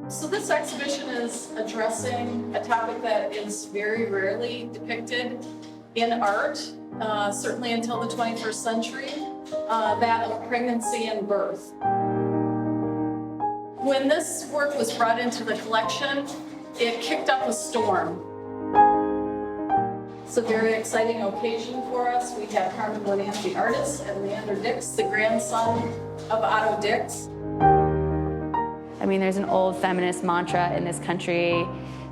So this exhibition is addressing a topic that is very rarely depicted in art, certainly until the 21st century, that of pregnancy and birth. When this work was brought into the collection, it kicked up a storm. It's a very exciting occasion for us. We have Carmen Winant, the artist, and Otto Dix, the grandson of Otto Dix. I mean, there's an old feminist mantra in this country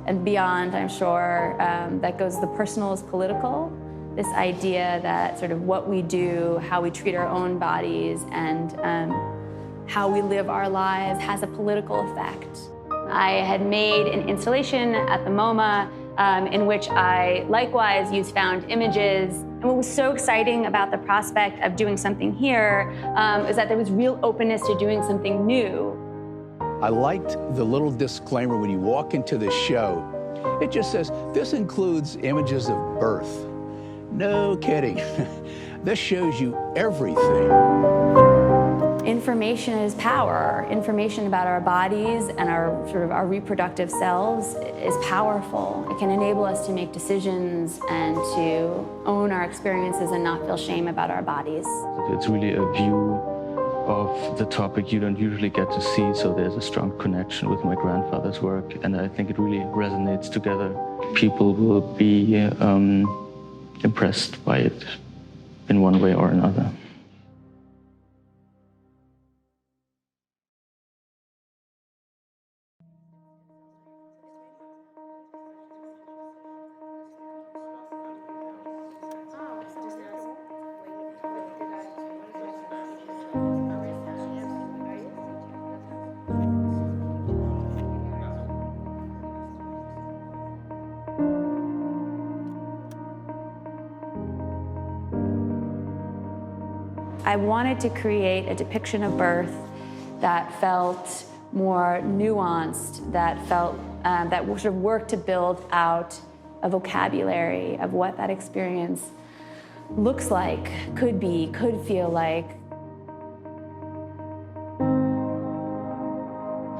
and beyond, I'm sure, that goes, the personal is political. This idea that sort of what we do, how we treat our own bodies, and how we live our lives has a political effect. I had made an installation at the MoMA in which I likewise used found images. And what was so exciting about the prospect of doing something here is that there was real openness to doing something new. I liked the little disclaimer when you walk into the show. It just says, this includes images of birth. No kidding. This shows you everything. Information is power. Information about our bodies and our reproductive selves is powerful. It can enable us to make decisions and to own our experiences and not feel shame about our bodies. It's really a view of the topic you don't usually get to see, so there's a strong connection with my grandfather's work, and I think it really resonates together. People will be impressed by it in one way or another. I wanted to create a depiction of birth that felt more nuanced, that felt that sort of worked to build out a vocabulary of what that experience looks like, could be, could feel like.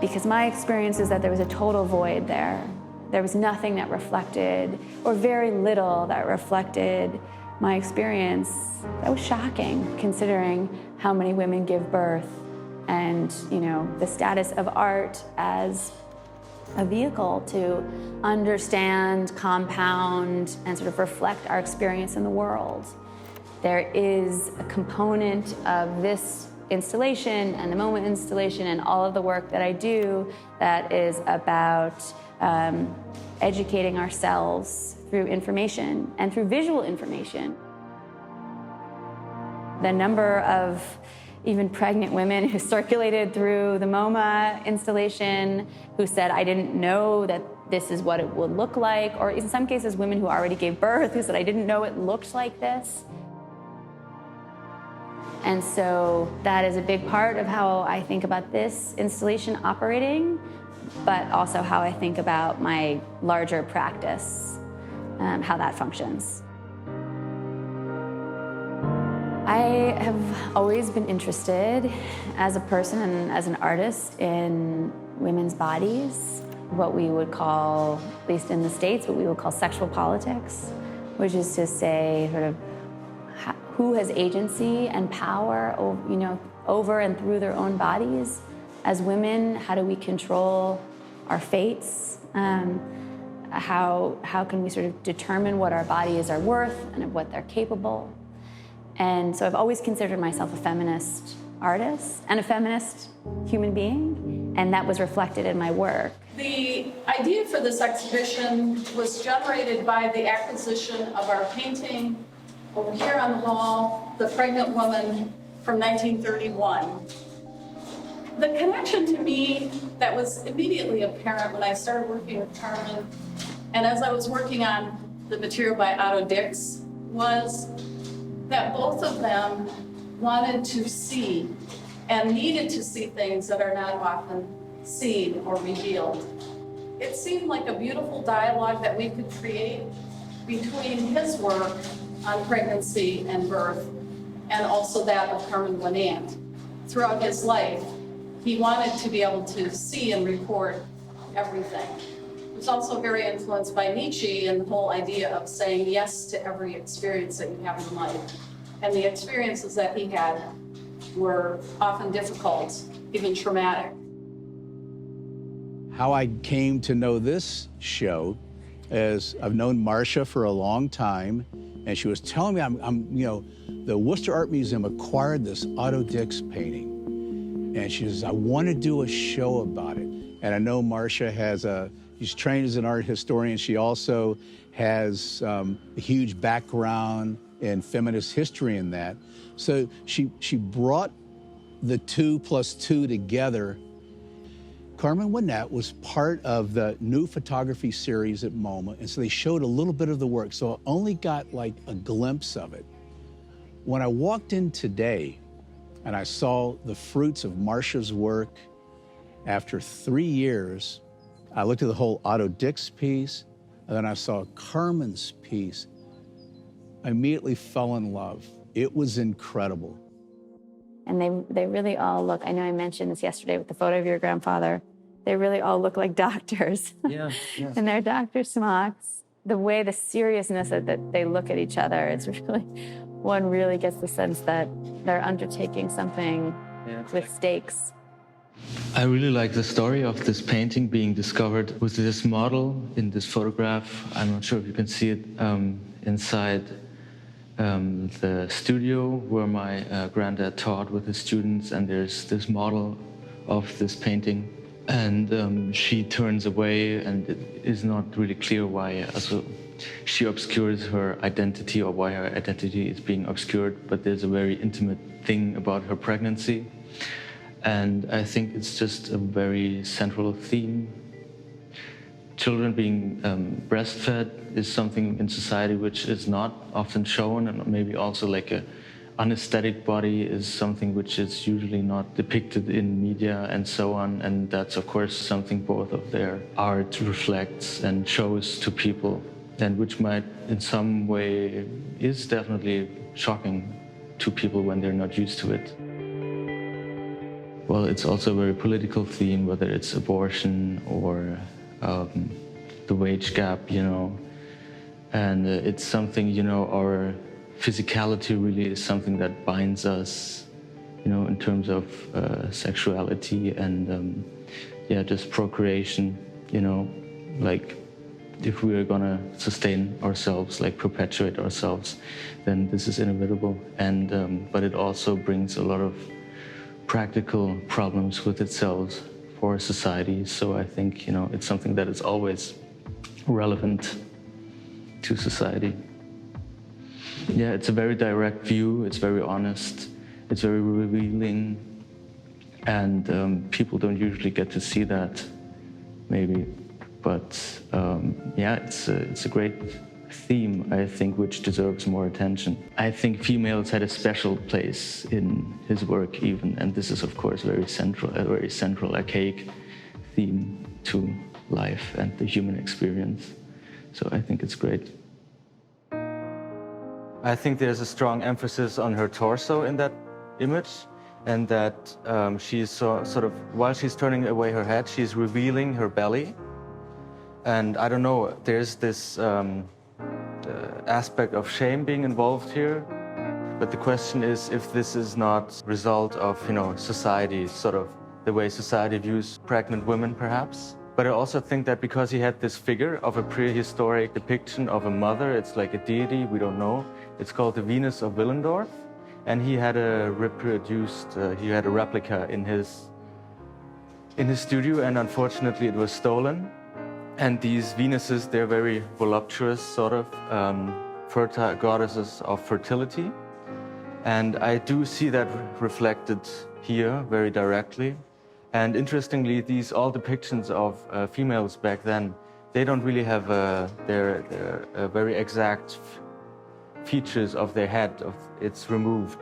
Because my experience is that there was a total void there. There was nothing that reflected, or very little that reflected, my experience. That was shocking, considering how many women give birth and, you know, the status of art as a vehicle to understand, compound, and sort of reflect our experience in the world. There is a component of this installation and the MoMA installation and all of the work that I do that is about educating ourselves through information and through visual information. The number of even pregnant women who circulated through the MoMA installation who said, I didn't know that this is what it would look like, or in some cases women who already gave birth who said, I didn't know it looked like this. And so that is a big part of how I think about this installation operating, but also how I think about my larger practice, how that functions. I have always been interested as a person and as an artist in women's bodies, what we would call, at least in the States, what we would call sexual politics, which is to say sort of who has agency and power, you know, over and through their own bodies. As women, how do we control our fates? How can we sort of determine what our bodies are worth and of what they're capable? And so I've always considered myself a feminist artist and a feminist human being, and that was reflected in my work. The idea for this exhibition was generated by the acquisition of our painting over here on the wall, The Pregnant Woman from 1931. The connection to me that was immediately apparent when I started working with Carmen, and as I was working on the material by Otto Dix, was that both of them wanted to see and needed to see things that are not often seen or revealed. It seemed like a beautiful dialogue that we could create between his work on pregnancy and birth and also that of Carmen Winant. Throughout his life, he wanted to be able to see and report everything. He was also very influenced by Nietzsche and the whole idea of saying yes to every experience that you have in life. And the experiences that he had were often difficult, even traumatic. How I came to know this show is I've known Marcia for a long time, and she was telling me, the Worcester Art Museum acquired this Otto Dix painting. And she says, I want to do a show about it. And I know Marcia she's trained as an art historian. She also has a huge background in feminist history in that. So she brought the 2 + 2 together. Carmen Winant was part of the new photography series at MoMA, and so they showed a little bit of the work, so I only got like a glimpse of it. When I walked in today and I saw the fruits of Marcia's work after 3 years, I looked at the whole Otto Dix piece, and then I saw Carmen's piece. I immediately fell in love. It was incredible. And they really all look, I know I mentioned this yesterday with the photo of your grandfather, they really all look like doctors. Yeah, yeah. In their doctor smocks. The way, the seriousness that they look at each other, it's really, one really gets the sense that they're undertaking something with stakes. I really like the story of this painting being discovered with this model in this photograph. I'm not sure if you can see it inside the studio where my granddad taught with his students, and there's this model of this painting. And she turns away, and it is not really clear why. Also, she obscures her identity, or why her identity is being obscured, but there's a very intimate thing about her pregnancy. And I think it's just a very central theme. Children being breastfed is something in society which is not often shown, and maybe also like a anesthetic body is something which is usually not depicted in media and so on. And that's of course something both of their art reflects and shows to people, and which might in some way is definitely shocking to people when they're not used to it. Well, it's also a very political theme, whether it's abortion or the wage gap, and it's something, our physicality really is something that binds us, in terms of sexuality and just procreation, like if we are gonna sustain ourselves, like perpetuate ourselves, then this is inevitable. And but it also brings a lot of practical problems with itself for society. So I think, it's something that is always relevant to society. Yeah, it's a very direct view, it's very honest, it's very revealing, and people don't usually get to see that, maybe. But it's a great theme, I think, which deserves more attention. I think females had a special place in his work even, and this is of course a very central, archaic theme to life and the human experience. So I think it's great. I think there's a strong emphasis on her torso in that image, and that she's sort of, while she's turning away her head, she's revealing her belly. And I don't know, there's this aspect of shame being involved here. But the question is if this is not a result of, society, sort of the way society views pregnant women, perhaps. But I also think that because he had this figure of a prehistoric depiction of a mother, it's like a deity, we don't know. It's called the Venus of Willendorf. And he had a replica in his studio, and unfortunately it was stolen. And these Venuses, they're very voluptuous, sort of fertile goddesses of fertility. And I do see that reflected here very directly. And interestingly, these all depictions of females back then, they don't really have their very exact features of their head. It's removed.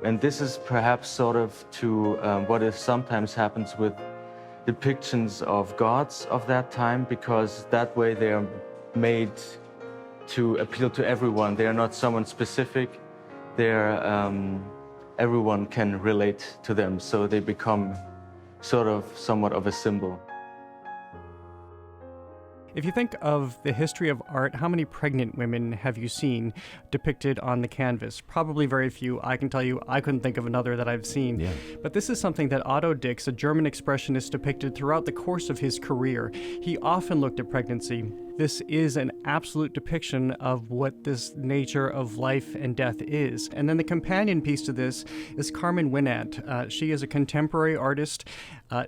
And this is perhaps sort of to what is sometimes happens with depictions of gods of that time, because that way they are made to appeal to everyone. They are not someone specific. Everyone can relate to them, so they become sort of somewhat of a symbol. If you think of the history of art, how many pregnant women have you seen depicted on the canvas? Probably very few. I can tell you, I couldn't think of another that I've seen. Yeah. But this is something that Otto Dix, a German expressionist, depicted throughout the course of his career. He often looked at pregnancy. This is an absolute depiction of what this nature of life and death is. And then the companion piece to this is Carmen Winant. She is a contemporary artist.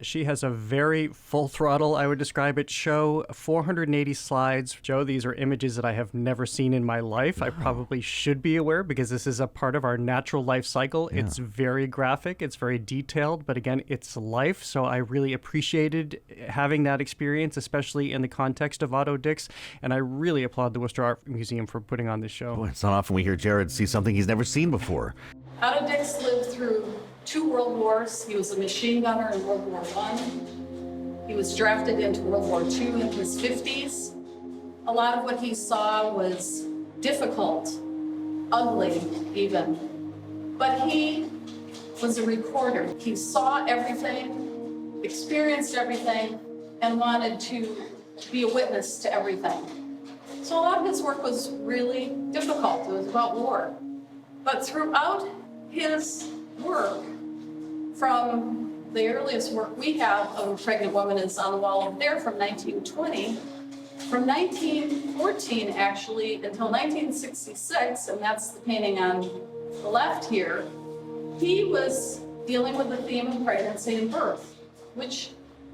She has a very full throttle, I would describe it, show, 480 slides. Joe, these are images that I have never seen in my life. I probably should be aware because this is a part of our natural life cycle. Yeah. It's very graphic, it's very detailed, but again, it's life. So I really appreciated having that experience, especially in the context of Otto Dix. And I really applaud the Worcester Art Museum for putting on this show. Boy, it's not often we hear Jared see something he's never seen before. Otto Dix lived through 2 world wars. He was a machine gunner in World War I. He was drafted into World War II in his 50s. A lot of what he saw was difficult, ugly even. But he was a recorder. He saw everything, experienced everything, and wanted to be a witness to everything. So a lot of his work was really difficult. It was about war. But throughout his work, from the earliest work we have of a pregnant woman is on the wall over there from 1920, from 1914 actually until 1966, and that's the painting on the left here, he was dealing with the theme of pregnancy and birth, which,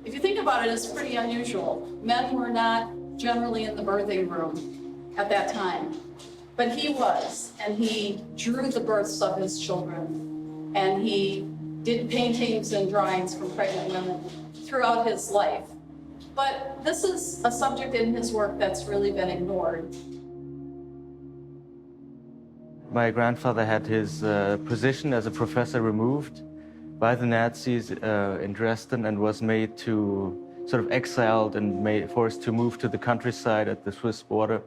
if you think about it, is pretty unusual. Men were not generally in the birthing room at that time, but he was, and he drew the births of his children, and he did paintings and drawings from pregnant women throughout his life. But this is a subject in his work that's really been ignored. My grandfather had his position as a professor removed by the Nazis in Dresden and was made to sort of exiled and forced to move to the countryside at the Swiss border.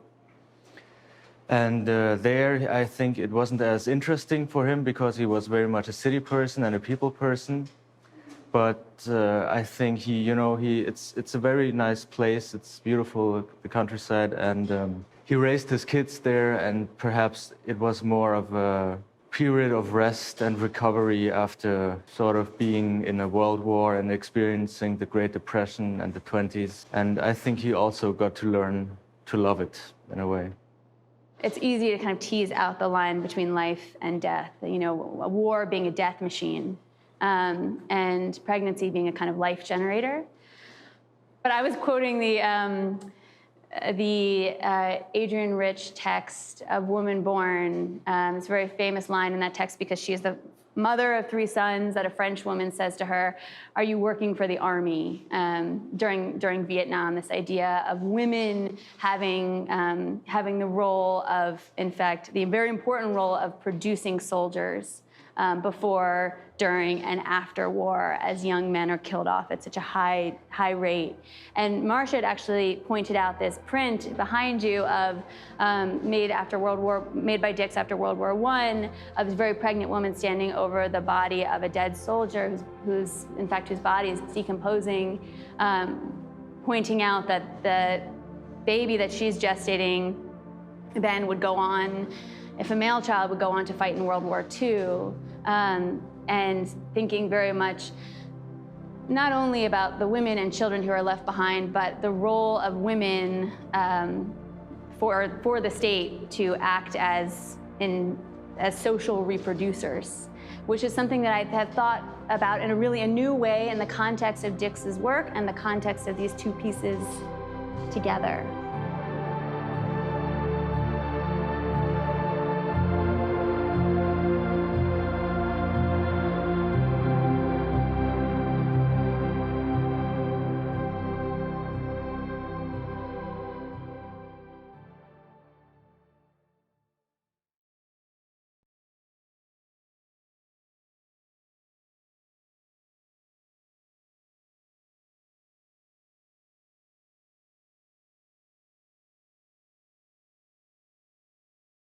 And there, I think it wasn't as interesting for him because he was very much a city person and a people person. But I think it's a very nice place. It's beautiful, the countryside, and he raised his kids there. And perhaps it was more of a period of rest and recovery after sort of being in a world war and experiencing the Great Depression and the 20s. And I think he also got to learn to love it in a way. It's easy to kind of tease out the line between life and death, a war being a death machine, and pregnancy being a kind of life generator. But I was quoting the Adrienne Rich text of Woman Born. It's a very famous line in that text because she is the mother of 3 sons that a French woman says to her, "Are you working for the army?" During Vietnam, this idea of women having the role of, in fact, the very important role of producing soldiers before, during, and after war, as young men are killed off at such a high rate. And Marcia had actually pointed out this print behind you of made by Dix after World War I, of this very pregnant woman standing over the body of a dead soldier whose body is decomposing, pointing out that the baby that she's gestating then would go on, if a male child would go on to fight in World War II, and thinking very much not only about the women and children who are left behind, but the role of women for the state to act as social reproducers, which is something that I have thought about in a new way in the context of Dix's work and the context of these 2 pieces together.